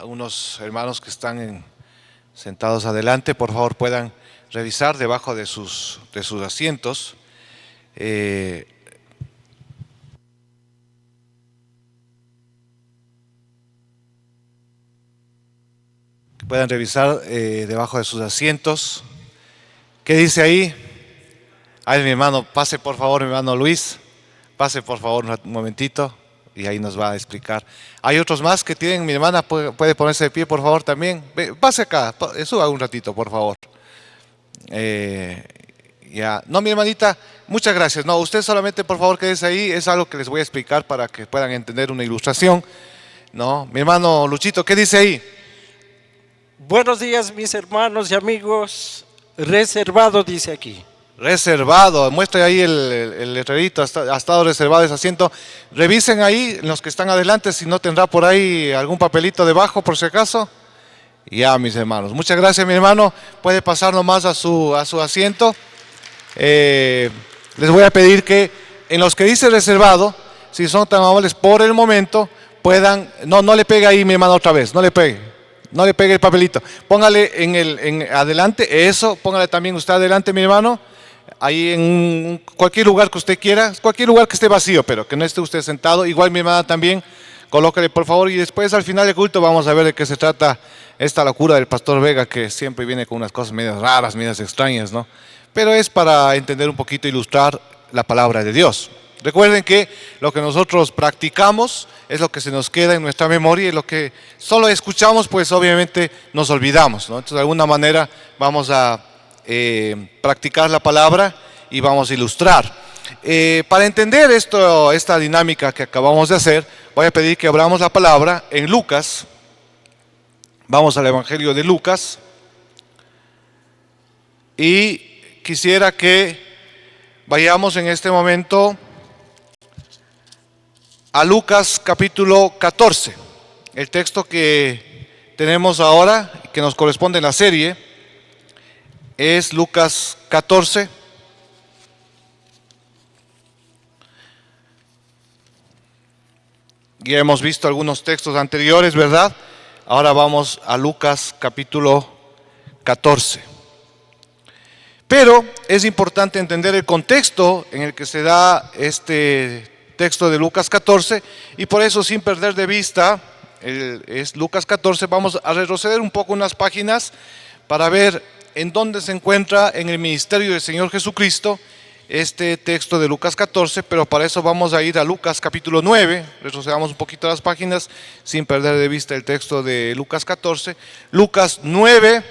unos hermanos que están sentados adelante, por favor puedan revisar debajo de sus asientos. Puedan revisar debajo de sus asientos. ¿Qué dice ahí? Ahí mi hermano, pase por favor, mi hermano Luis. Pase por favor un momentito y ahí nos va a explicar. Hay otros más que tienen, mi hermana puede ponerse de pie por favor también. Pase acá, suba un ratito por favor. Ya, no mi hermanita, muchas gracias. No, usted solamente por favor quédese ahí, es algo que les voy a explicar para que puedan entender una ilustración. No, mi hermano Luchito, ¿qué dice ahí? Buenos días mis hermanos y amigos. Reservado dice aquí. Reservado, muestra ahí el letrerito, ha estado reservado ese asiento. Revisen ahí, los que están adelante, si no tendrá por ahí algún papelito debajo por si acaso. Ya mis hermanos, muchas gracias mi hermano, puede pasar nomás a su asiento. Les voy a pedir que en los que dice reservado, si son tan amables por el momento, puedan, no le pegue ahí mi hermano otra vez, no le pegue el papelito, póngale en adelante, eso, póngale también usted adelante mi hermano, ahí en cualquier lugar que usted quiera, cualquier lugar que esté vacío, pero que no esté usted sentado, igual mi hermana también, colóquele por favor y después al final del culto vamos a ver de qué se trata esta locura del pastor Vega que siempre viene con unas cosas medias raras, medias extrañas, ¿no? Pero es para entender un poquito, ilustrar la palabra de Dios. Recuerden que lo que nosotros practicamos es lo que se nos queda en nuestra memoria y lo que solo escuchamos pues obviamente nos olvidamos, ¿no? Entonces de alguna manera vamos a practicar la palabra y vamos a ilustrar. Para entender esta dinámica que acabamos de hacer, voy a pedir que abramos la palabra en Lucas. Vamos al Evangelio de Lucas y quisiera que vayamos en este momento a Lucas capítulo 14. El texto que tenemos ahora, que nos corresponde en la serie, es Lucas 14. Ya hemos visto algunos textos anteriores, ¿verdad? Ahora vamos a Lucas capítulo 14. Pero es importante entender el contexto en el que se da este texto de Lucas 14 y por eso sin perder de vista, es Lucas 14, vamos a retroceder un poco unas páginas para ver en dónde se encuentra en el ministerio del Señor Jesucristo este texto de Lucas 14, pero para eso vamos a ir a Lucas capítulo 9, retrocedamos un poquito las páginas sin perder de vista el texto de Lucas 14, Lucas 9,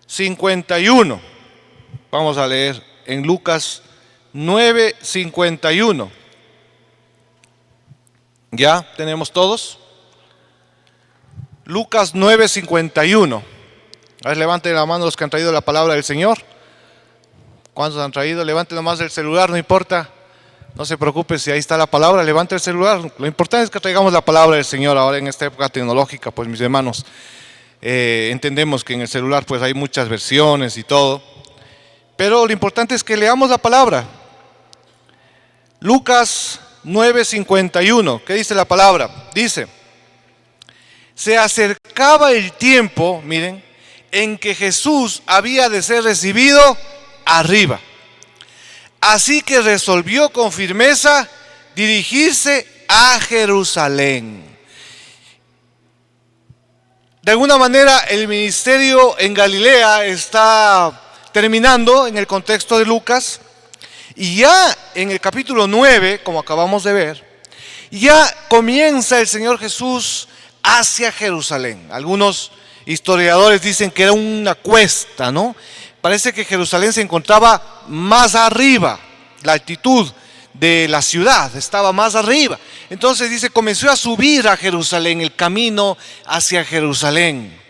51, vamos a leer en Lucas 9, 51, ¿ya tenemos todos? Lucas 9, 51, a ver, levanten la mano los que han traído la palabra del Señor. ¿Cuántos han traído? Levanten nomás el celular, no importa, no se preocupe si ahí está la palabra, levante el celular, lo importante es que traigamos la palabra del Señor ahora en esta época tecnológica, pues mis hermanos, entendemos que en el celular pues hay muchas versiones y todo, pero lo importante es que leamos la palabra. Lucas 9:51, ¿qué dice la palabra? Dice, se acercaba el tiempo, miren, en que Jesús había de ser recibido arriba. Así que resolvió con firmeza dirigirse a Jerusalén. De alguna manera el ministerio en Galilea está terminando en el contexto de Lucas y ya en el capítulo 9, como acabamos de ver, ya comienza el Señor Jesús hacia Jerusalén. Algunos historiadores dicen que era una cuesta, ¿no? Parece que Jerusalén se encontraba más arriba, la altitud de la ciudad estaba más arriba. Entonces dice, comenzó a subir a Jerusalén, el camino hacia Jerusalén.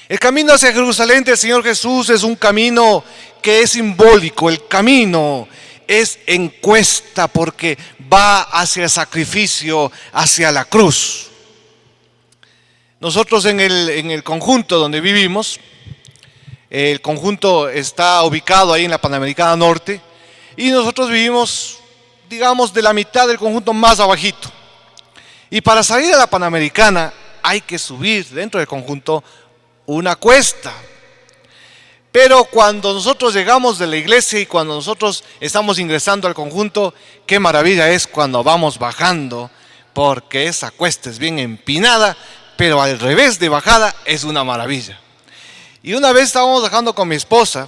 El camino hacia Jerusalén del Señor Jesús es un camino que es simbólico, el camino es en cuesta porque va hacia el sacrificio, hacia la cruz. Nosotros en el conjunto donde vivimos, el conjunto está ubicado ahí en la Panamericana Norte y nosotros vivimos, digamos, de la mitad del conjunto más abajito. Y para salir a la Panamericana hay que subir dentro del conjunto una cuesta. Pero cuando nosotros llegamos de la iglesia y cuando nosotros estamos ingresando al conjunto, qué maravilla es cuando vamos bajando, porque esa cuesta es bien empinada, pero al revés de bajada es una maravilla. Y una vez estábamos bajando con mi esposa,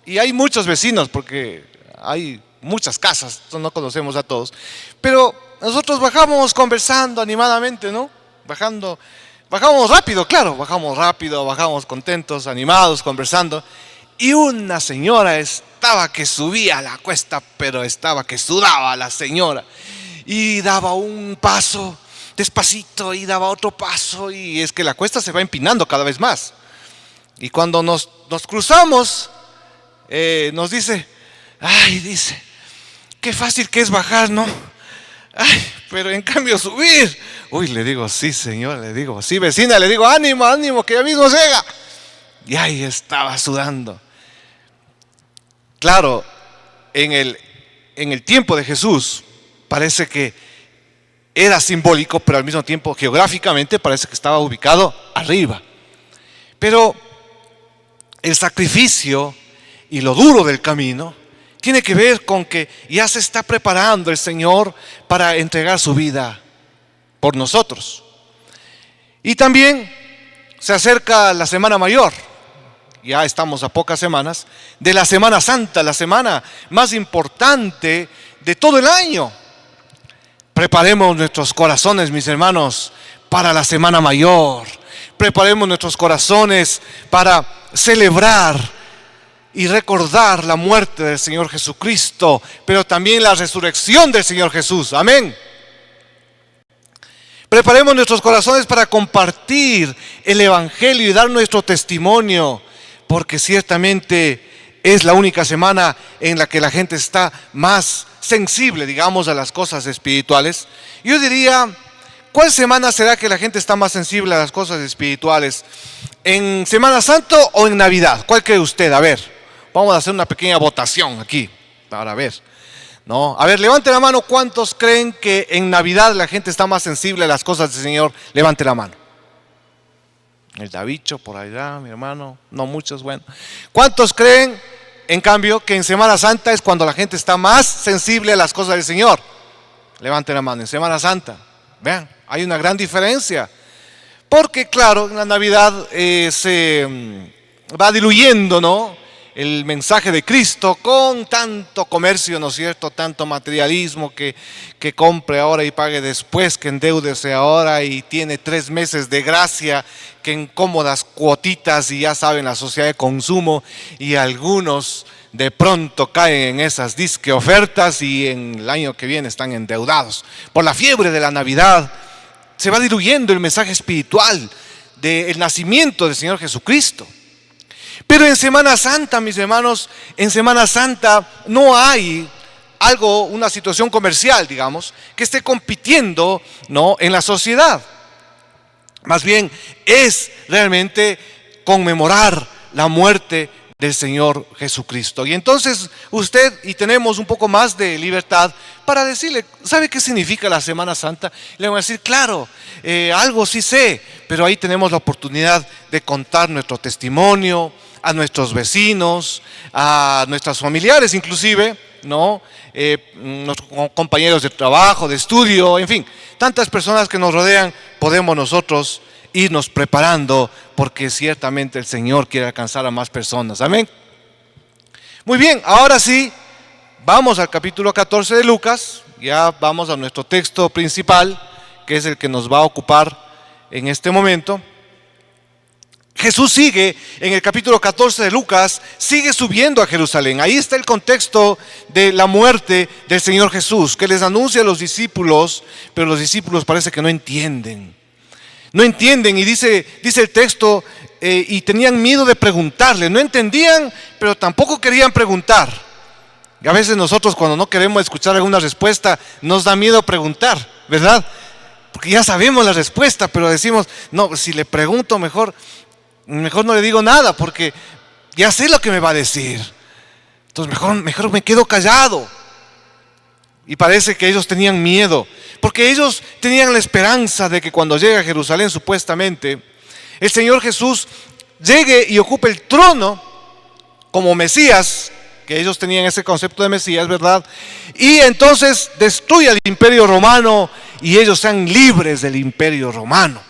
y hay muchos vecinos, porque hay muchas casas, no conocemos a todos, pero nosotros bajamos conversando animadamente, ¿no? Bajamos rápido, claro, bajamos contentos, animados, conversando. Y una señora estaba que subía la cuesta, pero estaba que sudaba la señora. Y daba un paso despacito y daba otro paso. Y es que la cuesta se va empinando cada vez más. Y cuando nos cruzamos, nos dice, dice, qué fácil que es bajar, ¿no? Pero en cambio subir. Uy, le digo, sí señor, le digo, sí vecina, le digo, ánimo, ánimo, que ya mismo llega. Y ahí estaba sudando. Claro, en el tiempo de Jesús parece que era simbólico, pero al mismo tiempo geográficamente parece que estaba ubicado arriba. Pero el sacrificio y lo duro del camino tiene que ver con que ya se está preparando el Señor para entregar su vida por nosotros. Y también se acerca la Semana Mayor. Ya estamos a pocas semanas de la Semana Santa, la semana más importante de todo el año. Preparemos nuestros corazones, mis hermanos, para la Semana Mayor. Preparemos nuestros corazones para celebrar y recordar la muerte del Señor Jesucristo, pero también la resurrección del Señor Jesús. Amén. Preparemos nuestros corazones para compartir el Evangelio y dar nuestro testimonio, porque ciertamente es la única semana en la que la gente está más sensible, digamos, a las cosas espirituales. Yo diría, ¿cuál semana será que la gente está más sensible a las cosas espirituales? ¿En Semana Santa o en Navidad? ¿Cuál cree usted? A ver. Vamos a hacer una pequeña votación aquí para ver, ¿no? A ver, levante la mano. ¿Cuántos creen que en Navidad la gente está más sensible a las cosas del Señor? Levante la mano. El Davicho por allá, mi hermano. No muchos, bueno. ¿Cuántos creen, en cambio, que en Semana Santa es cuando la gente está más sensible a las cosas del Señor? Levante la mano. En Semana Santa, vean, hay una gran diferencia. Porque, claro, en la Navidad se va diluyendo, ¿no?, el mensaje de Cristo con tanto comercio, ¿no es cierto?, tanto materialismo, que compre ahora y pague después, que endeúdese ahora y tiene 3 meses de gracia, que en cómodas cuotitas, y ya saben, la sociedad de consumo, y algunos de pronto caen en esas disque ofertas y en el año que viene están endeudados. Por la fiebre de la Navidad se va diluyendo el mensaje espiritual del nacimiento del Señor Jesucristo. Pero en Semana Santa, mis hermanos, en Semana Santa no hay una situación comercial, digamos, que esté compitiendo, ¿no?, en la sociedad. Más bien es realmente conmemorar la muerte del Señor Jesucristo. Y entonces tenemos un poco más de libertad para decirle, ¿sabe qué significa la Semana Santa? Le voy a decir, claro, algo sí sé, pero ahí tenemos la oportunidad de contar nuestro testimonio a nuestros vecinos, a nuestros familiares inclusive, ¿no? Nuestros compañeros de trabajo, de estudio, en fin, tantas personas que nos rodean, podemos nosotros irnos preparando, porque ciertamente el Señor quiere alcanzar a más personas. Amén. Muy bien, ahora sí, vamos al capítulo 14 de Lucas, ya vamos a nuestro texto principal, que es el que nos va a ocupar en este momento. Jesús sigue en el capítulo 14 de Lucas, sigue subiendo a Jerusalén. Ahí está el contexto de la muerte del Señor Jesús, que les anuncia a los discípulos, pero los discípulos parece que no entienden. No entienden, y dice el texto, y tenían miedo de preguntarle. No entendían, pero tampoco querían preguntar. Y a veces nosotros, cuando no queremos escuchar alguna respuesta, nos da miedo preguntar, ¿verdad? Porque ya sabemos la respuesta, pero decimos, no, si le pregunto mejor no le digo nada, porque ya sé lo que me va a decir. Entonces mejor me quedo callado. Y parece que ellos tenían miedo, porque ellos tenían la esperanza de que cuando llegue a Jerusalén, supuestamente, el Señor Jesús llegue y ocupe el trono como Mesías, que ellos tenían ese concepto de Mesías, ¿verdad? Y entonces destruya el imperio romano y ellos sean libres del imperio romano.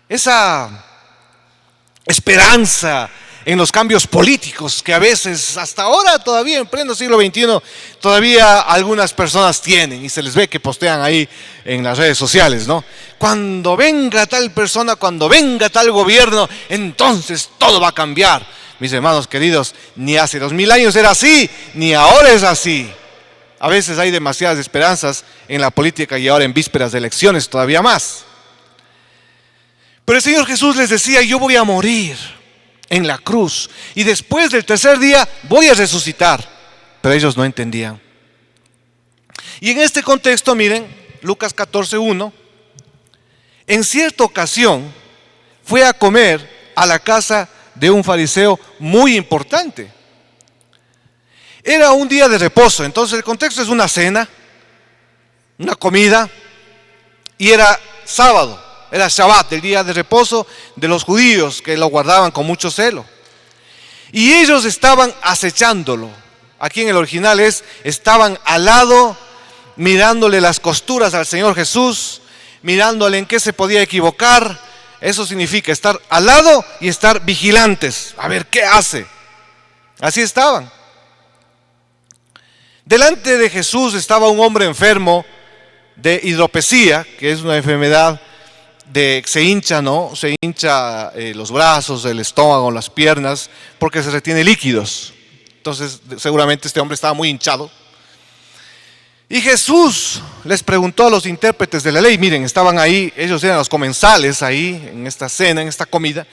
Esa esperanza en los cambios políticos que a veces, hasta ahora todavía en pleno siglo XXI, todavía algunas personas tienen y se les ve que postean ahí en las redes sociales, ¿no? Cuando venga tal persona, cuando venga tal gobierno, entonces todo va a cambiar. Mis hermanos queridos, ni hace 2000 años era así, ni ahora es así. A veces hay demasiadas esperanzas en la política y ahora en vísperas de elecciones todavía más. Pero el Señor Jesús les decía: yo voy a morir en la cruz y después del tercer día voy a resucitar. Pero ellos no entendían. Y en este contexto, miren, Lucas 14:1, en cierta ocasión fue a comer a la casa de un fariseo muy importante. Era un día de reposo, entonces el contexto es una cena, una comida, y era sábado. Era Shabbat, el día de reposo de los judíos, que lo guardaban con mucho celo. Y ellos estaban acechándolo. Aquí en el original estaban al lado, mirándole las costuras al Señor Jesús, mirándole en qué se podía equivocar. Eso significa estar al lado y estar vigilantes, a ver qué hace. Así estaban. Delante de Jesús estaba un hombre enfermo de hidropesía, que es una enfermedad se hincha, ¿no? Se hincha los brazos, el estómago, las piernas, porque se retiene líquidos. Entonces, seguramente este hombre estaba muy hinchado. Y Jesús les preguntó a los intérpretes de la ley, miren, estaban ahí, ellos eran los comensales ahí, en esta cena, en esta comida,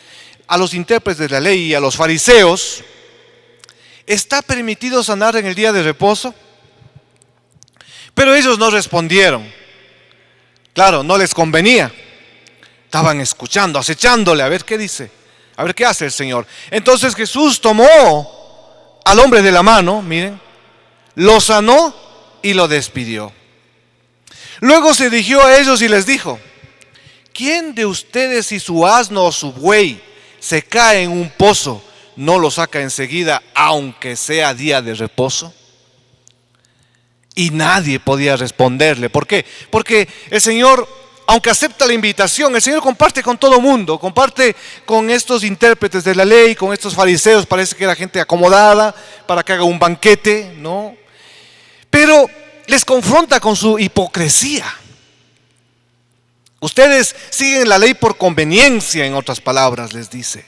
a los intérpretes de la ley y a los fariseos: ¿está permitido sanar en el día de reposo? Pero ellos no respondieron. Claro, no les convenía. Estaban escuchando, acechándole, a ver qué dice, a ver qué hace el Señor. Entonces Jesús tomó al hombre de la mano, miren, lo sanó y lo despidió. Luego se dirigió a ellos y les dijo: ¿quién de ustedes, si su asno o su buey se cae en un pozo, no lo saca enseguida, aunque sea día de reposo? Y nadie podía responderle. ¿Por qué? Porque el Señor, aunque acepta la invitación, el Señor comparte con todo mundo, comparte con estos intérpretes de la ley, con estos fariseos, parece que era gente acomodada para que haga un banquete, ¿no? Pero les confronta con su hipocresía. Ustedes siguen la ley por conveniencia, en otras palabras les dice.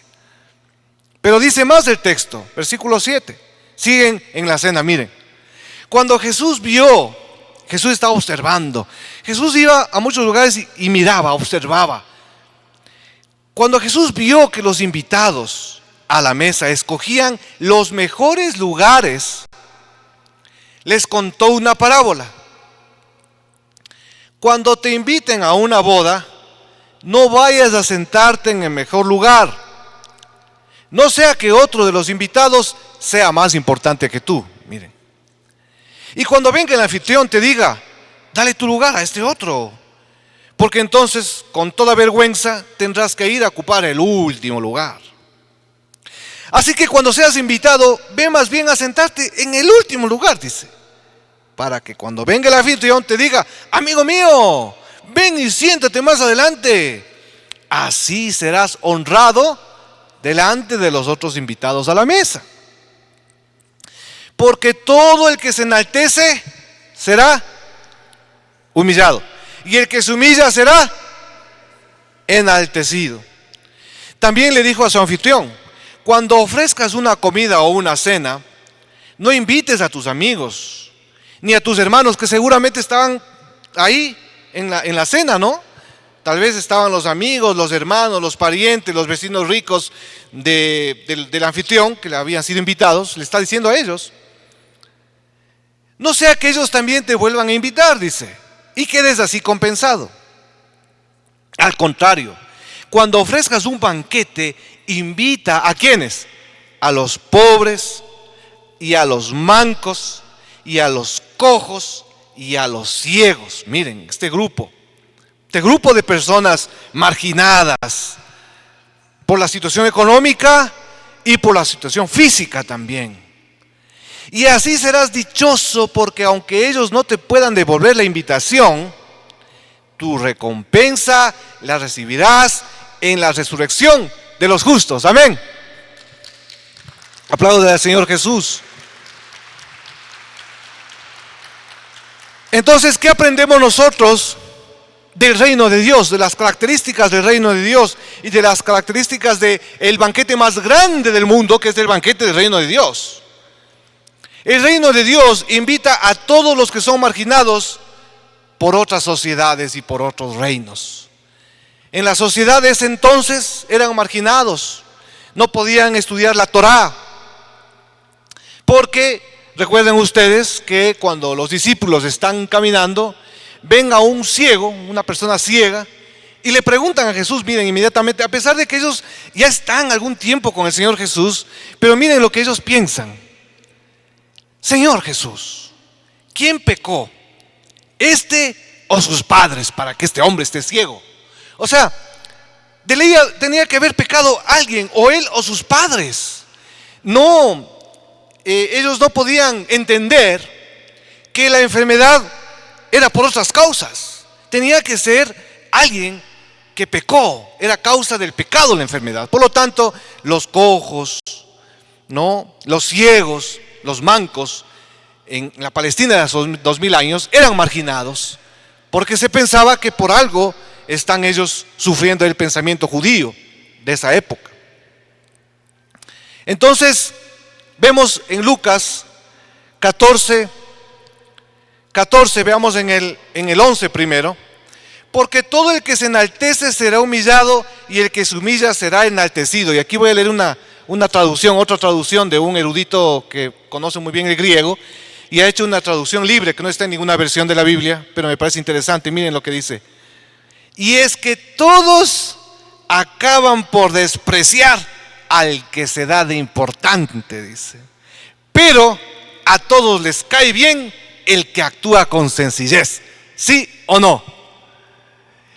Pero dice más el texto, versículo 7. Siguen en la cena, miren. Cuando Jesús vio, Jesús estaba observando. Jesús iba a muchos lugares y miraba, observaba. Cuando Jesús vio que los invitados a la mesa escogían los mejores lugares, les contó una parábola. Cuando te inviten a una boda, no vayas a sentarte en el mejor lugar. No sea que otro de los invitados sea más importante que tú. Miren. Y cuando venga el anfitrión te diga: dale tu lugar a este otro, porque entonces con toda vergüenza tendrás que ir a ocupar el último lugar. Así que cuando seas invitado, ve más bien a sentarte en el último lugar, dice, para que cuando venga el anfitrión te diga: amigo mío, ven y siéntate más adelante. Así serás honrado delante de los otros invitados a la mesa. Porque todo el que se enaltece será humillado, y el que se humilla será enaltecido. También le dijo a su anfitrión: cuando ofrezcas una comida o una cena, no invites a tus amigos, ni a tus hermanos, que seguramente estaban ahí en la cena, ¿no? Tal vez estaban los amigos, los hermanos, los parientes, los vecinos ricos del anfitrión, que le habían sido invitados. Le está diciendo a ellos: no sea que ellos también te vuelvan a invitar, dice, y quedes así compensado. Al contrario, cuando ofrezcas un banquete, invita ¿a quiénes? A los pobres y a los mancos y a los cojos y a los ciegos. Miren, este grupo de personas marginadas por la situación económica y por la situación física también. Y así serás dichoso, porque aunque ellos no te puedan devolver la invitación, tu recompensa la recibirás en la resurrección de los justos. Amén. Aplaude al Señor Jesús. Entonces, ¿qué aprendemos nosotros del reino de Dios, de las características del reino de Dios y de las características del banquete más grande del mundo, que es el banquete del reino de Dios? El reino de Dios invita a todos los que son marginados por otras sociedades y por otros reinos. En las sociedades entonces eran marginados, no podían estudiar la Torá, porque recuerden ustedes que cuando los discípulos están caminando, ven a un ciego, una persona ciega, y le preguntan a Jesús, miren, inmediatamente, a pesar de que ellos ya están algún tiempo con el Señor Jesús, pero miren lo que ellos piensan. Señor Jesús, ¿quién pecó? ¿Este o sus padres para que este hombre esté ciego? O sea, de ley tenía que haber pecado alguien, o él o sus padres. No, ellos no podían entender que la enfermedad era por otras causas. Tenía que ser alguien que pecó, era causa del pecado la enfermedad. Por lo tanto, los cojos, ¿no?, los ciegos, los mancos en la Palestina de hace 2000 años eran marginados, porque se pensaba que por algo están ellos sufriendo el pensamiento judío de esa época. Entonces, vemos en Lucas 14, veamos en el 11 primero. Porque todo el que se enaltece será humillado, y el que se humilla será enaltecido. Y aquí voy a leer otra traducción de un erudito que conoce muy bien el griego, y ha hecho una traducción libre que no está en ninguna versión de la Biblia, pero me parece interesante. Miren lo que dice: y es que todos acaban por despreciar al que se da de importante, dice, pero a todos les cae bien el que actúa con sencillez. ¿Sí o no?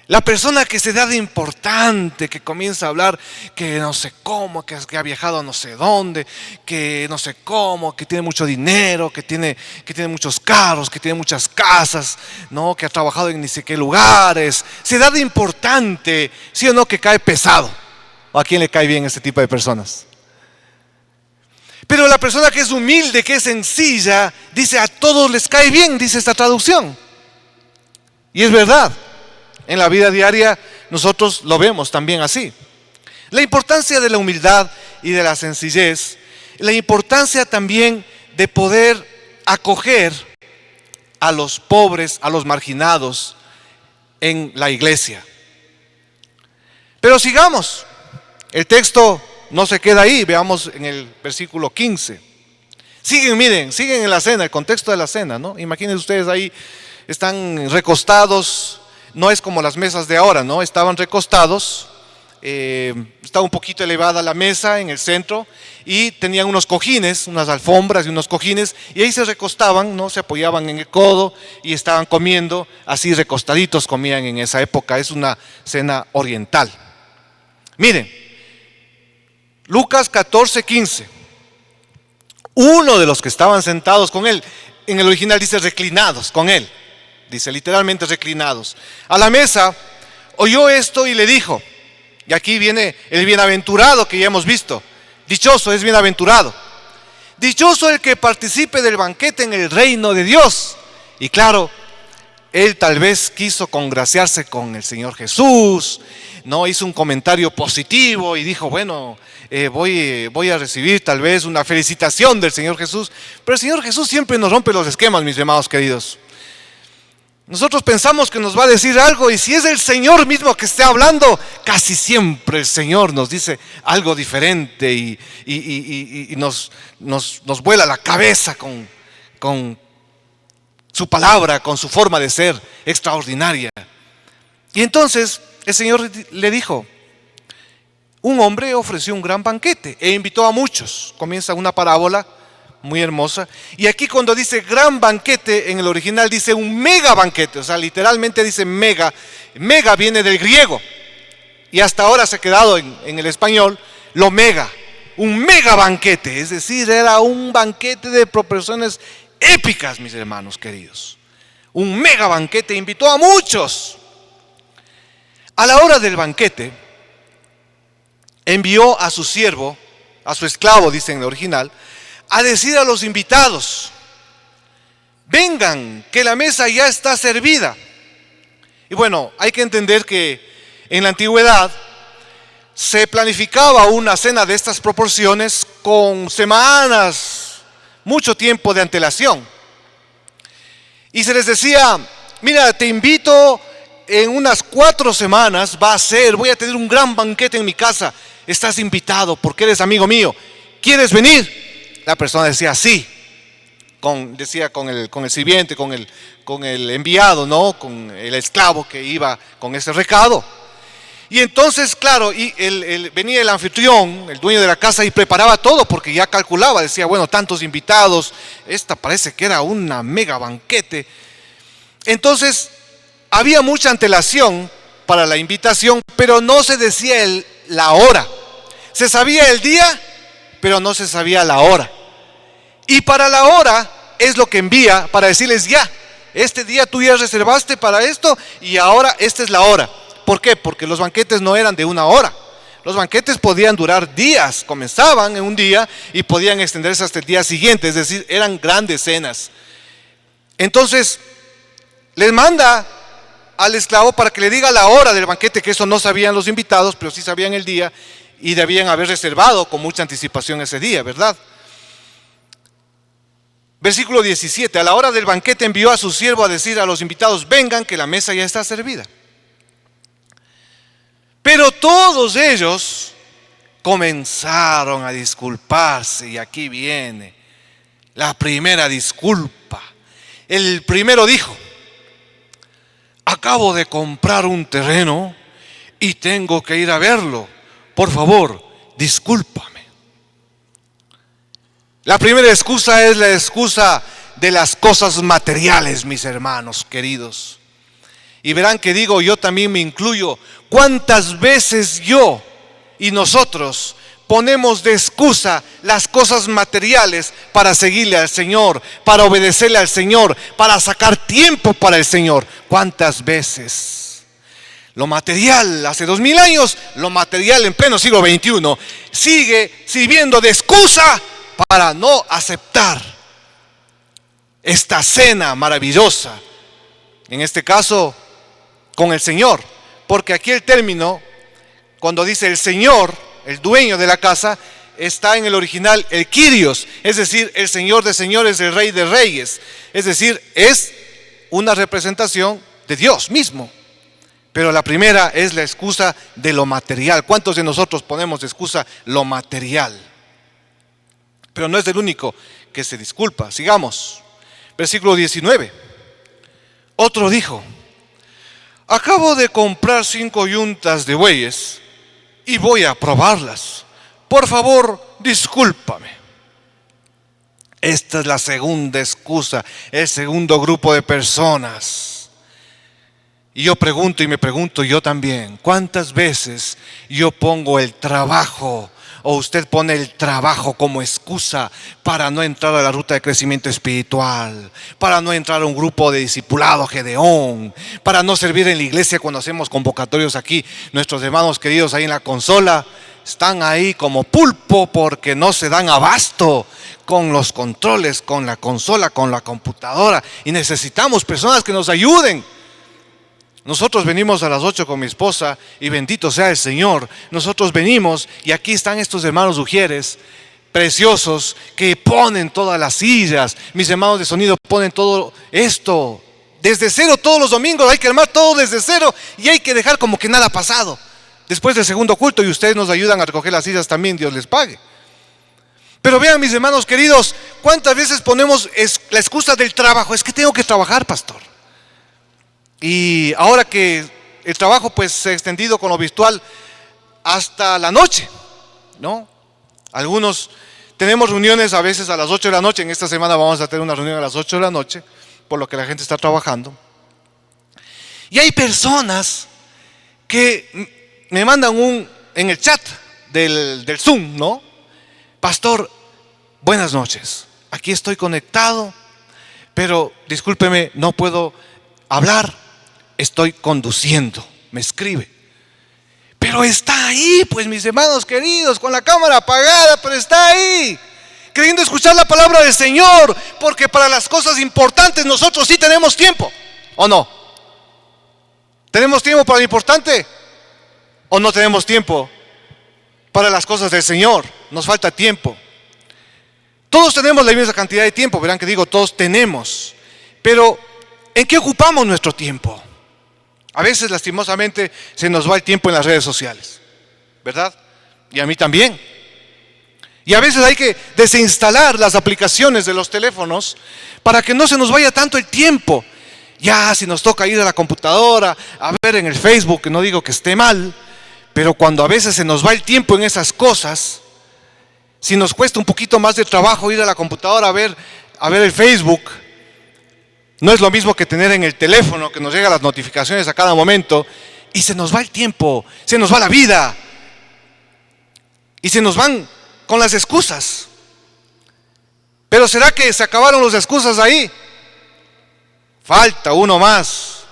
La persona que se da de importante, que comienza a hablar que no sé cómo, que ha viajado a no sé dónde, que no sé cómo, que tiene mucho dinero, que tiene muchos carros, que tiene muchas casas, ¿no?, que ha trabajado en ni sé qué lugares, se da de importante, ¿sí o no?, que cae pesado. ¿O a quién le cae bien este tipo de personas? Pero la persona que es humilde, que es sencilla, dice a todos les cae bien, dice esta traducción. Y es verdad. En la vida diaria nosotros lo vemos también así. La importancia de la humildad y de la sencillez, la importancia también de poder acoger a los pobres, a los marginados en la iglesia. Pero sigamos, el texto no se queda ahí, veamos en el versículo 15. Siguen en la cena, el contexto de la cena, ¿no? Imagínense ustedes ahí, están recostados. No es como las mesas de ahora, ¿no? Estaban recostados, estaba un poquito elevada la mesa en el centro, y tenían unos cojines, unas alfombras y unos cojines, y ahí se recostaban, ¿no? Se apoyaban en el codo y estaban comiendo, así recostaditos comían en esa época. Es una cena oriental. Miren, Lucas 14:15. Uno de los que estaban sentados con él, en el original dice reclinados con él, dice literalmente reclinados, a la mesa, oyó esto y le dijo, y aquí viene el bienaventurado que ya hemos visto, dichoso es bienaventurado, dichoso el que participe del banquete en el reino de Dios. Y claro, él tal vez quiso congraciarse con el Señor Jesús, no hizo un comentario positivo y dijo, bueno, voy a recibir tal vez una felicitación del Señor Jesús. Pero el Señor Jesús siempre nos rompe los esquemas, mis hermanos queridos. Nosotros pensamos que nos va a decir algo, y si es el Señor mismo que esté hablando, casi siempre el Señor nos dice algo diferente y nos vuela la cabeza con su palabra, con su forma de ser extraordinaria. Y entonces el Señor le dijo, un hombre ofreció un gran banquete e invitó a muchos. Comienza una parábola muy hermosa. Y aquí cuando dice gran banquete, en el original dice un mega banquete, o sea, literalmente dice mega. Mega viene del griego y hasta ahora se ha quedado en el español lo mega. Un mega banquete, es decir, era un banquete de proporciones épicas, mis hermanos queridos. Un mega banquete, invitó a muchos. A la hora del banquete, envió a su siervo, a su esclavo, dice en el original, a decir a los invitados: vengan, que la mesa ya está servida. Y bueno, hay que entender que en la antigüedad se planificaba una cena de estas proporciones con semanas, mucho tiempo de antelación. Y se les decía: mira, te invito, en unas 4 semanas voy a tener un gran banquete en mi casa. Estás invitado porque eres amigo mío. ¿Quieres venir? La persona decía sí. Decía con el sirviente, con el enviado, ¿no? Con el esclavo que iba con ese recado. Y entonces, claro, venía el anfitrión, el dueño de la casa, y preparaba todo porque ya calculaba, decía, bueno, tantos invitados, esta parece que era una mega banquete. Entonces, había mucha antelación para la invitación, pero no se decía la hora. Se sabía el día, pero no se sabía la hora. Y para la hora es lo que envía para decirles: ya, este día tú ya reservaste para esto y ahora esta es la hora. ¿Por qué? Porque los banquetes no eran de una hora. Los banquetes podían durar días, comenzaban en un día y podían extenderse hasta el día siguiente, es decir, eran grandes cenas. Entonces, les manda al esclavo para que le diga la hora del banquete, que eso no sabían los invitados, pero sí sabían el día y debían haber reservado con mucha anticipación ese día, ¿verdad? Versículo 17, a la hora del banquete envió a su siervo a decir a los invitados: vengan, que la mesa ya está servida. Pero todos ellos comenzaron a disculparse, y aquí viene la primera disculpa. El primero dijo: acabo de comprar un terreno y tengo que ir a verlo. Por favor, discúlpame. La primera excusa es la excusa de las cosas materiales, mis hermanos queridos. Y verán que digo, yo también me incluyo. ¿Cuántas veces yo y nosotros ponemos de excusa las cosas materiales para seguirle al Señor, para obedecerle al Señor, para sacar tiempo para el Señor? ¿Cuántas veces? Lo material, hace 2000 años, lo material en pleno siglo XXI, sigue sirviendo de excusa para no aceptar esta cena maravillosa, en este caso con el Señor, porque aquí el término, cuando dice el Señor, el dueño de la casa, está en el original el Kyrios, es decir, el Señor de señores, el Rey de reyes, es decir, es una representación de Dios mismo. Pero la primera es la excusa de lo material. ¿Cuántos de nosotros ponemos de excusa lo material? Pero no es el único que se disculpa. Sigamos. Versículo 19. Otro dijo: acabo de comprar 5 yuntas de bueyes y voy a probarlas. Por favor, discúlpame. Esta es la segunda excusa, el segundo grupo de personas. Y yo pregunto y me pregunto yo también, ¿cuántas veces yo pongo el trabajo, o usted pone el trabajo como excusa para no entrar a la ruta de crecimiento espiritual, para no entrar a un grupo de discipulado Gedeón, para no servir en la iglesia cuando hacemos convocatorios aquí? Nuestros hermanos queridos ahí en la consola están ahí como pulpo porque no se dan abasto con los controles, con la consola, con la computadora, y necesitamos personas que nos ayuden. Nosotros venimos a las 8 con mi esposa y bendito sea el Señor. Nosotros venimos y aquí están estos hermanos ujieres preciosos que ponen todas las sillas. Mis hermanos de sonido ponen todo esto desde cero todos los domingos. Hay que armar todo desde cero y hay que dejar como que nada ha pasado. Después del segundo culto, y ustedes nos ayudan a recoger las sillas también, Dios les pague. Pero vean, mis hermanos queridos, ¿cuántas veces ponemos la excusa del trabajo? Es que tengo que trabajar, pastor. Y ahora que el trabajo pues se ha extendido con lo virtual hasta la noche, ¿no? Algunos Tenemos reuniones a veces a las 8 de la noche. En esta semana vamos a tener una reunión a las 8 de la noche, por lo que la gente está trabajando. Y hay personas que me mandan en el chat del Zoom, ¿no? Pastor, buenas noches. Aquí estoy conectado, pero discúlpeme, no puedo hablar. Estoy conduciendo. Me escribe. Pero está ahí, pues mis hermanos queridos, con la cámara apagada, pero está ahí, queriendo escuchar la palabra del Señor, porque para las cosas importantes nosotros sí tenemos tiempo, ¿o no? ¿Tenemos tiempo para lo importante? ¿O no tenemos tiempo para las cosas del Señor? Nos falta tiempo. Todos tenemos la misma cantidad de tiempo, verán que digo todos tenemos, pero ¿en qué ocupamos nuestro tiempo? A veces lastimosamente se nos va el tiempo en las redes sociales, ¿verdad? Y a mí también. Y a veces hay que desinstalar las aplicaciones de los teléfonos para que no se nos vaya tanto el tiempo. Ya si nos toca ir a la computadora, a ver en el Facebook, que no digo que esté mal, pero cuando a veces se nos va el tiempo en esas cosas, si nos cuesta un poquito más de trabajo ir a la computadora a ver el Facebook, no es lo mismo que tener en el teléfono que nos llegan las notificaciones a cada momento, y se nos va el tiempo, se nos va la vida, y se nos van con las excusas. Pero ¿será que se acabaron las excusas ahí? Falta uno más.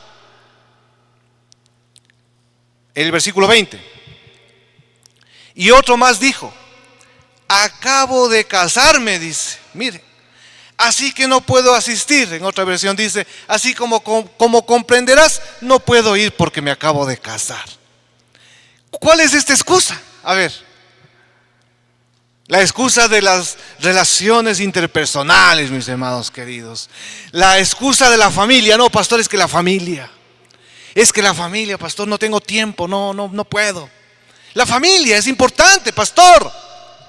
El versículo 20. Y otro más dijo: acabo de casarme, dice. Mire, así que no puedo asistir. En otra versión dice: así como comprenderás, no puedo ir porque me acabo de casar. ¿Cuál es esta excusa? A ver, la excusa de las relaciones interpersonales, mis hermanos queridos. La excusa de la familia. No, pastor, es que la familia, pastor, no tengo tiempo, no puedo. La familia es importante, pastor.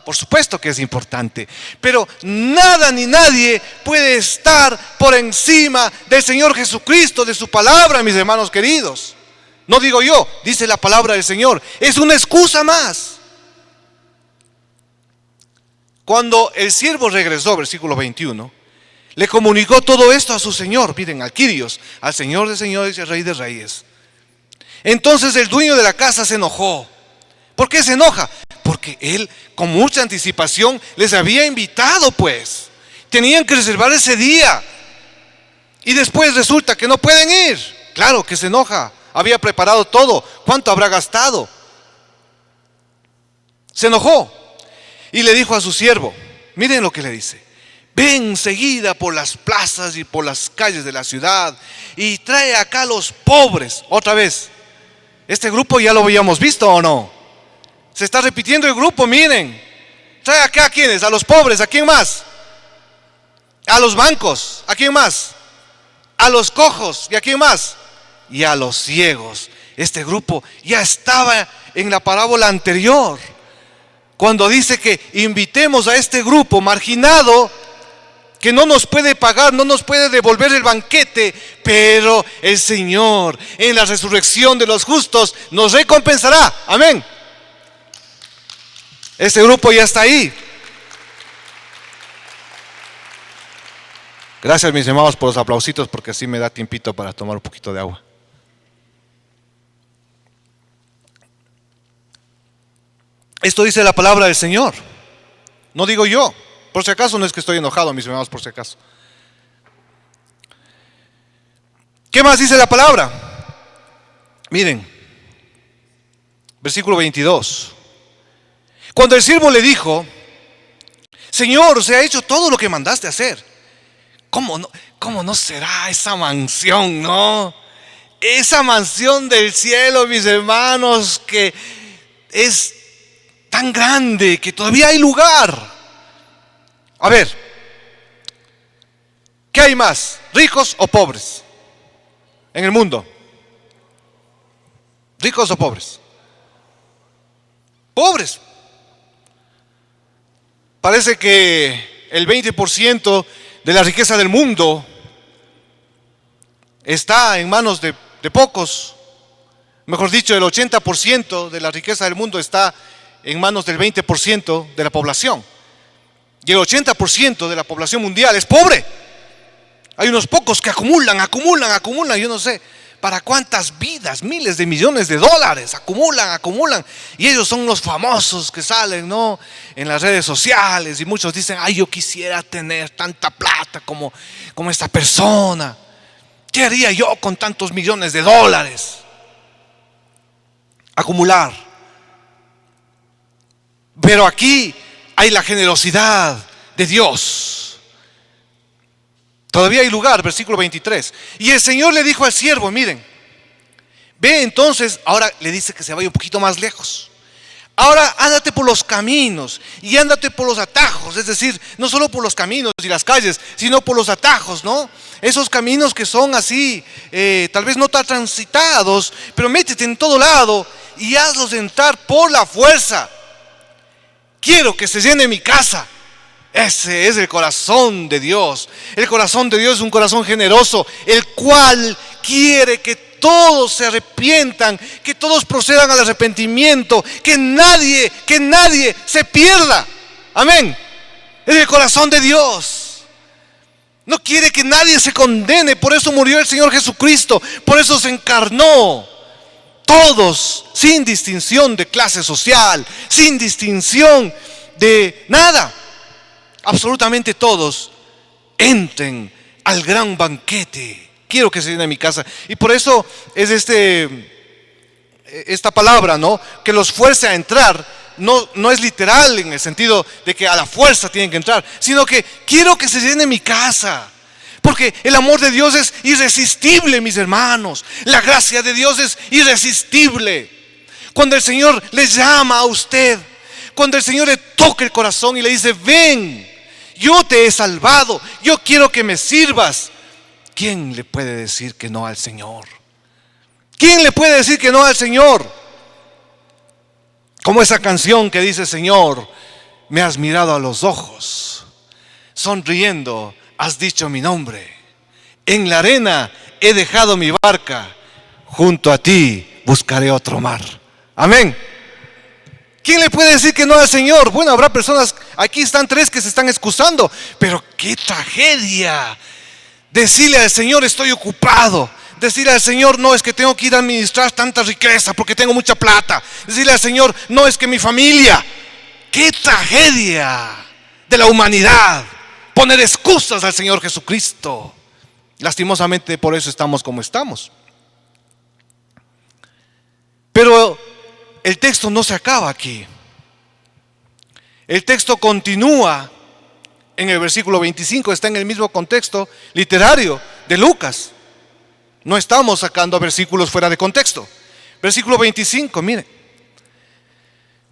Por supuesto que es importante, pero nada ni nadie puede estar por encima del Señor Jesucristo, de su palabra, mis hermanos queridos. No digo yo, dice la palabra del Señor. Es una excusa más. Cuando el siervo regresó, versículo 21, le comunicó todo esto a su señor. Miren, al Quirios, al Señor de señores y al Rey de reyes. Entonces el dueño de la casa se enojó. ¿Por qué se enoja? Porque él con mucha anticipación les había invitado, pues. Tenían que reservar ese día. Y después resulta que no pueden ir. Claro que se enoja. Había preparado todo. ¿Cuánto habrá gastado? Se enojó. Y le dijo a su siervo, miren lo que le dice: ven enseguida por las plazas y por las calles de la ciudad y trae acá a los pobres. Otra vez, este grupo ya lo habíamos visto, ¿o no? Se está repitiendo el grupo, miren. Trae acá a quienes, a los pobres, ¿a quién más? A los bancos, ¿a quién más? A los cojos, ¿y a quién más? Y a los ciegos. Este grupo ya estaba en la parábola anterior, cuando dice que invitemos a este grupo marginado, que no nos puede pagar, no nos puede devolver el banquete, pero el Señor en la resurrección de los justos nos recompensará. Amén. Este grupo ya está ahí. Gracias, mis hermanos, por los aplausitos, porque así me da tiempito para tomar un poquito de agua. Esto dice la palabra del Señor. No digo yo. Por si acaso no es que estoy enojado, mis hermanos, por si acaso. ¿Qué más dice la palabra? Miren, versículo 22. Cuando el siervo le dijo: Señor, se ha hecho todo lo que mandaste hacer. ¿Cómo no será esa mansión, no? Esa mansión del cielo, mis hermanos, que es tan grande que todavía hay lugar. A ver, ¿qué hay más? ¿Ricos o pobres en el mundo? ¿Ricos o pobres? Pobres. Parece que el 20% de la riqueza del mundo está en manos de pocos. Mejor dicho, el 80% de la riqueza del mundo está en manos del 20% de la población. Y el 80% de la población mundial es pobre. Hay unos pocos que acumulan, yo no sé para cuántas vidas, miles de millones de dólares, acumulan. Y ellos son los famosos que salen, ¿no?, en las redes sociales. Y muchos dicen, ay, yo quisiera tener tanta plata como esta persona. ¿Qué haría yo con tantos millones de dólares? Acumular. Pero aquí hay la generosidad de Dios. Todavía hay lugar, versículo 23. Y el Señor le dijo al siervo, miren, ve entonces, ahora le dice que se vaya un poquito más lejos. Ahora ándate por los caminos y ándate por los atajos, es decir, no solo por los caminos y las calles, sino por los atajos, ¿no? Esos caminos que son así, tal vez no tan transitados, pero métete en todo lado y hazlos entrar por la fuerza. Quiero que se llene mi casa. Ese es el corazón de Dios. El corazón de Dios es un corazón generoso, el cual quiere que todos se arrepientan, que todos procedan al arrepentimiento, que nadie se pierda. Amén. Es el corazón de Dios. No quiere que nadie se condene. Por eso murió el Señor Jesucristo. Por eso se encarnó. Todos, sin distinción de clase social, sin distinción de nada. Absolutamente todos entren al gran banquete. Quiero que se llene mi casa. Y por eso es esta palabra, ¿no?, que los fuerce a entrar. No es literal en el sentido de que a la fuerza tienen que entrar, sino que quiero que se llene mi casa. Porque el amor de Dios es irresistible, mis hermanos. La gracia de Dios es irresistible. Cuando el Señor le llama a usted, cuando el Señor le toca el corazón y le dice, ven, yo te he salvado, yo quiero que me sirvas. ¿Quién le puede decir que no al Señor? ¿Quién le puede decir que no al Señor? Como esa canción que dice, Señor, me has mirado a los ojos, sonriendo has dicho mi nombre. En la arena he dejado mi barca, junto a ti buscaré otro mar. Amén. ¿Quién le puede decir que no al Señor? Bueno, habrá personas, aquí están 3 que se están excusando, pero qué tragedia. Decirle al Señor, estoy ocupado. Decirle al Señor, no, es que tengo que ir a administrar tanta riqueza porque tengo mucha plata. Decirle al Señor, no, es que mi familia. Qué tragedia de la humanidad. Poner excusas al Señor Jesucristo. Lastimosamente por eso estamos como estamos. Pero el texto no se acaba aquí. El texto continúa en el versículo 25, está en el mismo contexto literario de Lucas. No estamos sacando versículos fuera de contexto. Versículo 25, miren.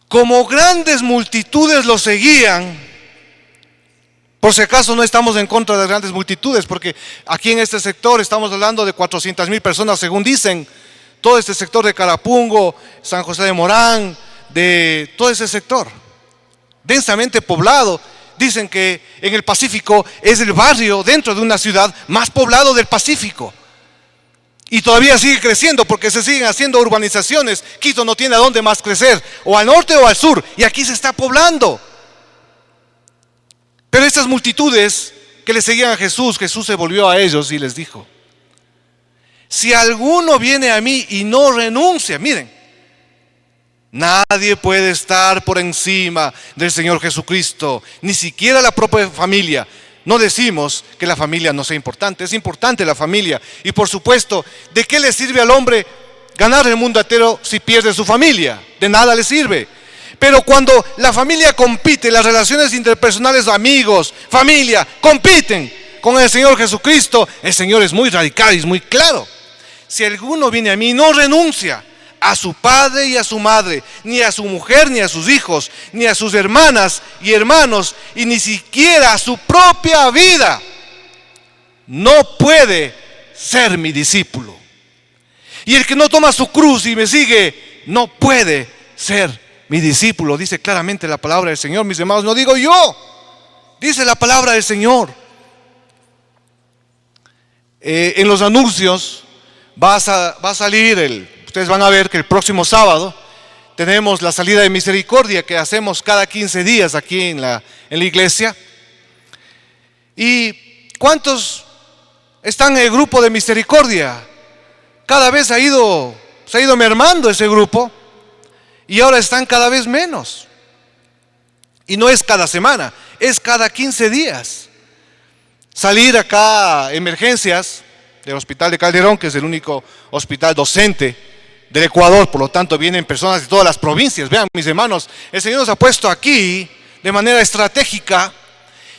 Como grandes multitudes lo seguían, por si acaso no estamos en contra de grandes multitudes, porque aquí en este sector estamos hablando de 400,000 personas, según dicen. Todo este sector de Carapungo, San José de Morán, de todo ese sector, densamente poblado. Dicen que en el Pacífico es el barrio dentro de una ciudad más poblado del Pacífico. Y todavía sigue creciendo porque se siguen haciendo urbanizaciones. Quito no tiene a dónde más crecer, o al norte o al sur, y aquí se está poblando. Pero estas multitudes que le seguían a Jesús, Jesús se volvió a ellos y les dijo, si alguno viene a mí y no renuncia, miren, nadie puede estar por encima del Señor Jesucristo, ni siquiera la propia familia. No decimos que la familia no sea importante, es importante la familia. Y por supuesto, ¿de qué le sirve al hombre ganar el mundo entero si pierde su familia? De nada le sirve. Pero cuando la familia compite, las relaciones interpersonales, amigos, familia, compiten con el Señor Jesucristo, el Señor es muy radical y es muy claro. Si alguno viene a mí y no renuncia a su padre y a su madre, ni a su mujer, ni a sus hijos, ni a sus hermanas y hermanos, y ni siquiera a su propia vida, no puede ser mi discípulo. Y el que no toma su cruz y me sigue, no puede ser mi discípulo. Dice claramente la palabra del Señor, mis hermanos, no digo yo, dice la palabra del Señor. En los anuncios va a salir ustedes van a ver que el próximo sábado tenemos la salida de misericordia que hacemos cada 15 días aquí en la iglesia. ¿Y cuántos están en el grupo de misericordia? Cada vez se ha ido mermando ese grupo y ahora están cada vez menos. Y no es cada semana, es cada 15 días. Salir acá, emergencias del Hospital de Calderón, que es el único hospital docente del Ecuador, por lo tanto vienen personas de todas las provincias. Vean, mis hermanos, el Señor nos ha puesto aquí de manera estratégica.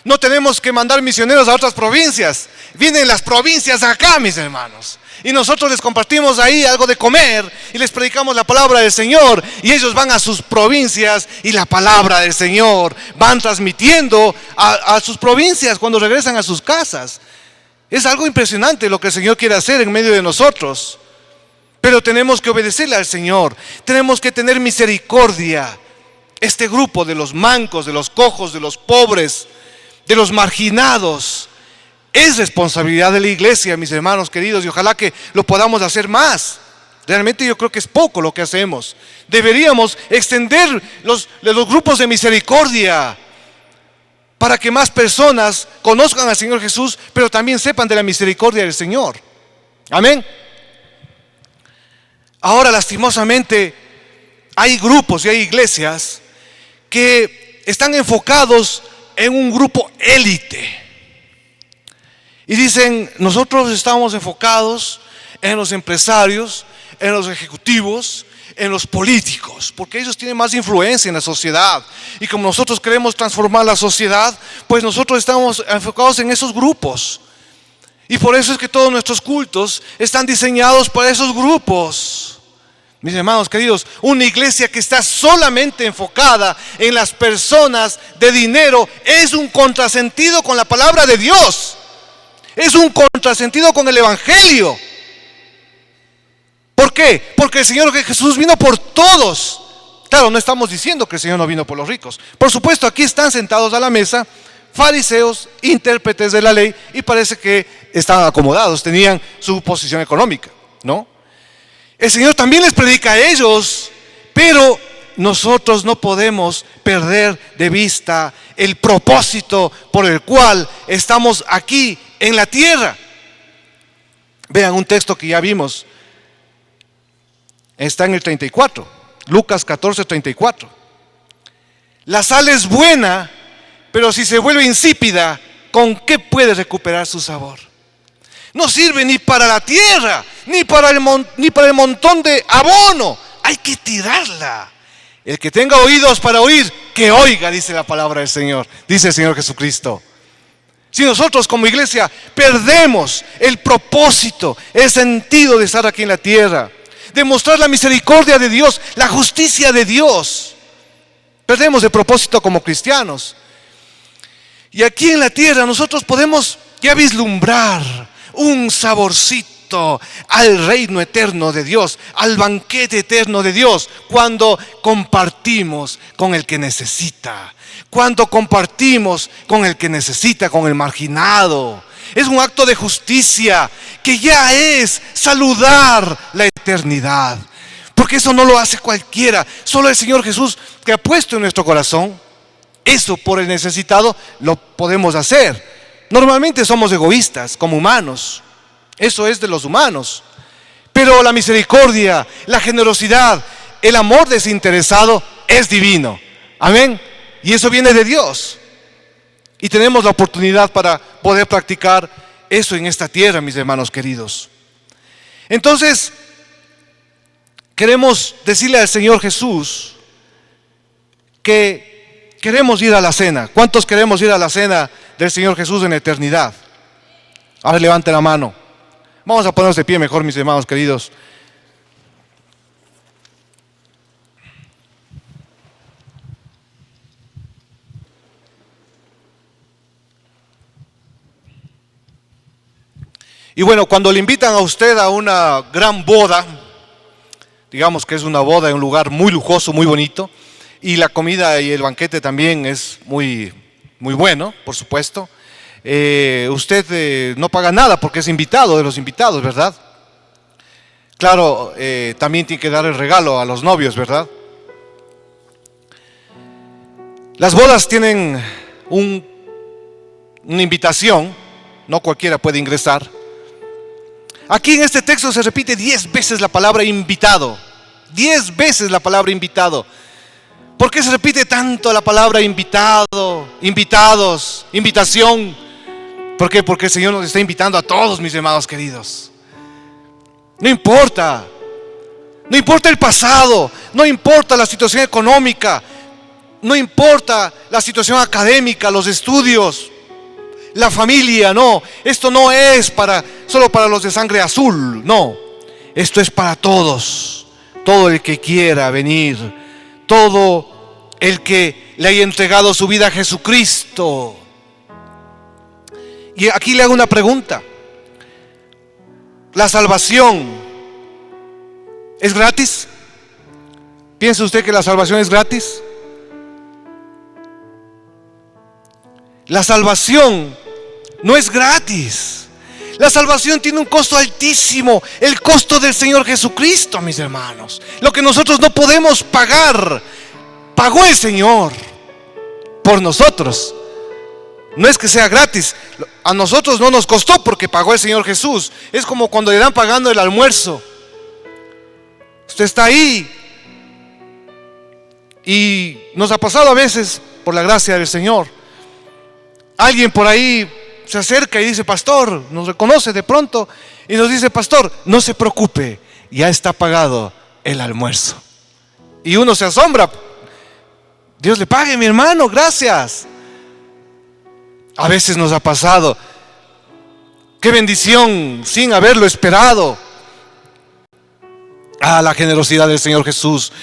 No tenemos que mandar misioneros a otras provincias, vienen las provincias acá, mis hermanos, y nosotros les compartimos ahí algo de comer y les predicamos la palabra del Señor, y ellos van a sus provincias y la palabra del Señor van transmitiendo a sus provincias cuando regresan a sus casas. Es algo impresionante lo que el Señor quiere hacer en medio de nosotros, pero tenemos que obedecerle al Señor, tenemos que tener misericordia. Este grupo de los mancos, de los cojos, de los pobres, de los marginados, es responsabilidad de la iglesia, mis hermanos queridos, y ojalá que lo podamos hacer más. Realmente yo creo que es poco lo que hacemos. Deberíamos extender los grupos de misericordia para que más personas conozcan al Señor Jesús, pero también sepan de la misericordia del Señor. Amén. Ahora, lastimosamente, hay grupos y hay iglesias que están enfocados en un grupo élite y dicen: nosotros estamos enfocados en los empresarios, en los ejecutivos, en los políticos, porque ellos tienen más influencia en la sociedad, y como nosotros queremos transformar la sociedad, pues nosotros estamos enfocados en esos grupos, y por eso es que todos nuestros cultos están diseñados para esos grupos. Mis hermanos queridos, una iglesia que está solamente enfocada en las personas de dinero es un contrasentido con la palabra de Dios. Es un contrasentido con el Evangelio. ¿Por qué? Porque el Señor Jesús vino por todos. Claro, no estamos diciendo que el Señor no vino por los ricos. Por supuesto, aquí están sentados a la mesa fariseos, intérpretes de la ley, y parece que estaban acomodados, tenían su posición económica, ¿no? El Señor también les predica a ellos, pero nosotros no podemos perder de vista el propósito por el cual estamos aquí en la tierra. Vean un texto que ya vimos, está en el 34, Lucas 14, 34. La sal es buena, pero si se vuelve insípida, ¿con qué puede recuperar su sabor? No sirve ni para la tierra, ni para el montón de abono. Hay que tirarla. El que tenga oídos para oír, que oiga, dice la palabra del Señor, dice el Señor Jesucristo. Si nosotros como iglesia perdemos el propósito, el sentido de estar aquí en la tierra, de mostrar la misericordia de Dios, la justicia de Dios, perdemos el propósito como cristianos. Y aquí en la tierra nosotros podemos ya vislumbrar un saborcito al reino eterno de Dios, al banquete eterno de Dios, cuando compartimos con el que necesita, cuando compartimos con el que necesita, con el marginado. Es un acto de justicia que ya es saludar la eternidad, porque eso no lo hace cualquiera, solo el Señor Jesús, que ha puesto en nuestro corazón eso por el necesitado, lo podemos hacer. Normalmente somos egoístas como humanos, eso es de los humanos, pero la misericordia, la generosidad, el amor desinteresado es divino. Amén. Y eso viene de Dios. Y tenemos la oportunidad para poder practicar eso en esta tierra, mis hermanos queridos. Entonces, queremos decirle al Señor Jesús que queremos ir a la cena. ¿Cuántos queremos ir a la cena del Señor Jesús en la eternidad? A ver, levante la mano. Vamos a ponernos de pie mejor, mis hermanos queridos. Y bueno, cuando le invitan a usted a una gran boda, digamos que es una boda en un lugar muy lujoso, muy bonito, y la comida y el banquete también es muy bueno, por supuesto, usted no paga nada porque es invitado de los invitados, ¿verdad? Claro, también tiene que dar el regalo a los novios, ¿verdad? Las bodas tienen una invitación, no cualquiera puede ingresar. Aquí en este texto se repite 10 veces la palabra invitado. 10 veces la palabra invitado. ¿Por qué se repite tanto la palabra invitado, invitados, invitación? ¿Por qué? Porque el Señor nos está invitando a todos, mis hermanos queridos. No importa el pasado, no importa la situación económica, no importa la situación académica, los estudios, la familia, no. Esto no es solo para los de sangre azul, no. Esto es para todos, todo el que quiera venir, todo el que le haya entregado su vida a Jesucristo. Y aquí le hago una pregunta. ¿La salvación es gratis? ¿Piensa usted que la salvación es gratis? La salvación no es gratis. La salvación tiene un costo altísimo, el costo del Señor Jesucristo, mis hermanos. Lo que nosotros no podemos pagar, pagó el Señor por nosotros. No es que sea gratis, a nosotros no nos costó porque pagó el Señor Jesús. Es como cuando le dan pagando el almuerzo. Usted está ahí y nos ha pasado a veces, por la gracia del Señor, alguien por ahí se acerca y dice: pastor, nos reconoce de pronto y nos dice: pastor, no se preocupe, ya está pagado el almuerzo. Y uno se asombra: Dios le pague, mi hermano, gracias. A veces nos ha pasado, qué bendición, sin haberlo esperado. La generosidad del Señor Jesús,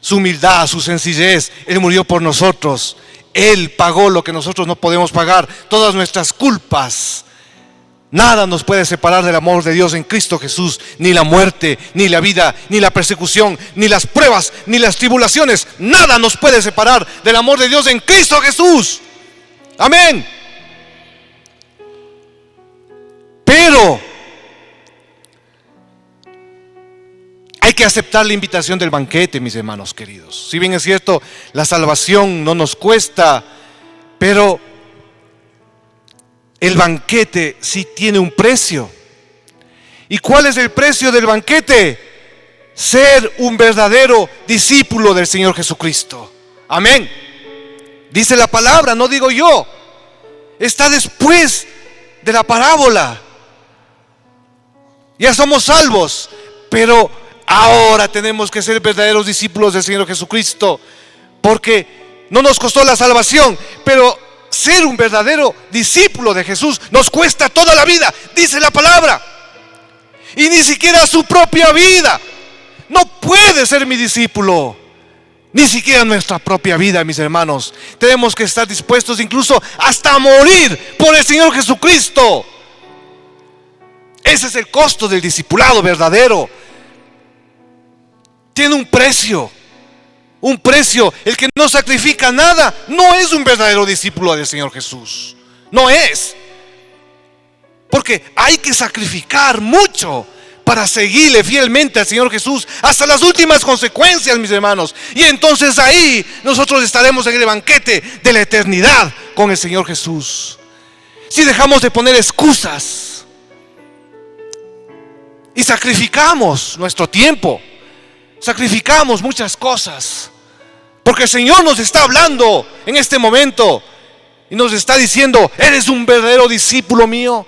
su humildad, su sencillez. Él murió por nosotros. Él pagó lo que nosotros no podemos pagar, todas nuestras culpas. Nada nos puede separar del amor de Dios en Cristo Jesús. Ni la muerte, ni la vida, ni la persecución, ni las pruebas, ni las tribulaciones. Nada nos puede separar del amor de Dios en Cristo Jesús. Amén. Pero hay que aceptar la invitación del banquete, mis hermanos queridos. Si bien es cierto, la salvación no nos cuesta, pero el banquete sí tiene un precio. ¿Y cuál es el precio del banquete? Ser un verdadero discípulo del Señor Jesucristo. Amén. Dice la palabra, no digo yo. Está después de la parábola. Ya somos salvos, pero ahora tenemos que ser verdaderos discípulos del Señor Jesucristo, porque no nos costó la salvación, pero ser un verdadero discípulo de Jesús nos cuesta toda la vida, dice la palabra. Y ni siquiera su propia vida. No puede ser mi discípulo, ni siquiera nuestra propia vida, mis hermanos. Tenemos que estar dispuestos incluso hasta a morir por el Señor Jesucristo. Ese es el costo del discipulado verdadero. Tiene un precio. Un precio. El que no sacrifica nada no es un verdadero discípulo del Señor Jesús. No es. Porque hay que sacrificar mucho para seguirle fielmente al Señor Jesús hasta las últimas consecuencias, mis hermanos. Y entonces ahí nosotros estaremos en el banquete de la eternidad con el Señor Jesús. Si dejamos de poner excusas y sacrificamos nuestro tiempo, sacrificamos muchas cosas, porque el Señor nos está hablando en este momento y nos está diciendo: eres un verdadero discípulo mío,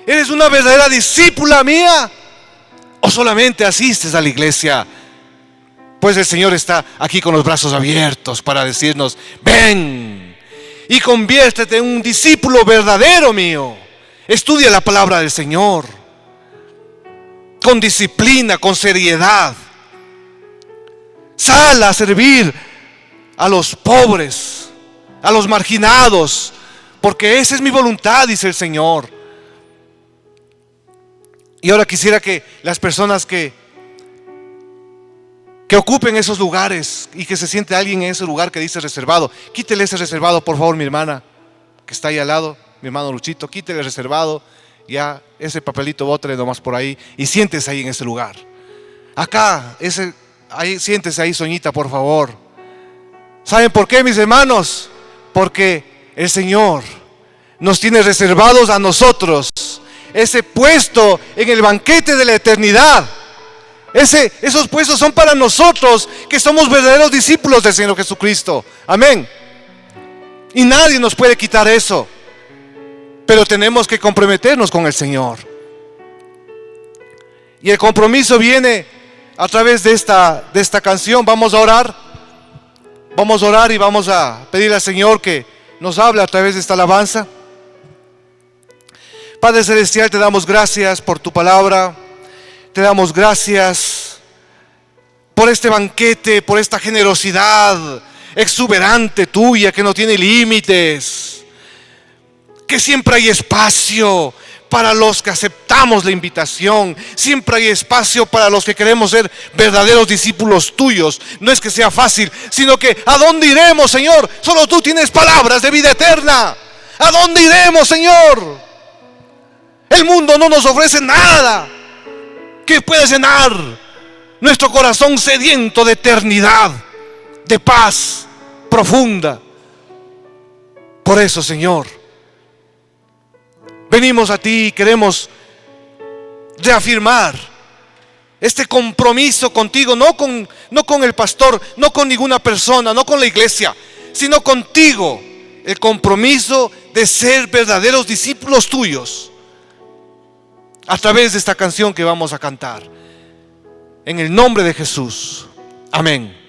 eres una verdadera discípula mía, o solamente asistes a la iglesia. Pues el Señor está aquí con los brazos abiertos para decirnos: ven y conviértete en un discípulo verdadero mío. Estudia la palabra del Señor con disciplina, con seriedad. Sal a servir a los pobres, a los marginados, porque esa es mi voluntad, dice el Señor. Y ahora quisiera que las personas que ocupen esos lugares y que se siente alguien en ese lugar que dice reservado, quítele ese reservado, por favor, mi hermana que está ahí al lado, mi hermano Luchito, quítele el reservado. Ya ese papelito bótele nomás por ahí y siéntese ahí en ese lugar. Acá, ahí siéntese ahí, Soñita, por favor. ¿Saben por qué, mis hermanos? porque el Señor nos tiene reservados a nosotros ese puesto en el banquete de la eternidad. Esos puestos son para nosotros que somos verdaderos discípulos del Señor Jesucristo. Amén. Y nadie nos puede quitar eso. Pero tenemos que comprometernos con el Señor. Y el compromiso viene a través de esta canción. Vamos a orar. Vamos a orar y vamos a pedir al Señor que nos hable a través de esta alabanza. Padre Celestial, te damos gracias por tu palabra. Te damos gracias por este banquete, por esta generosidad exuberante tuya que no tiene límites. Que siempre hay espacio para los que aceptamos la invitación. Siempre hay espacio para los que queremos ser verdaderos discípulos tuyos. No es que sea fácil, sino que ¿a dónde iremos, Señor? Solo tú tienes palabras de vida eterna. ¿A dónde iremos, Señor? El mundo no nos ofrece nada que pueda llenar nuestro corazón sediento de eternidad, de paz profunda. Por eso, Señor, venimos a ti y queremos reafirmar este compromiso contigo, no con el pastor, no con ninguna persona, no con la iglesia, sino contigo. El compromiso de ser verdaderos discípulos tuyos a través de esta canción que vamos a cantar. En el nombre de Jesús. Amén.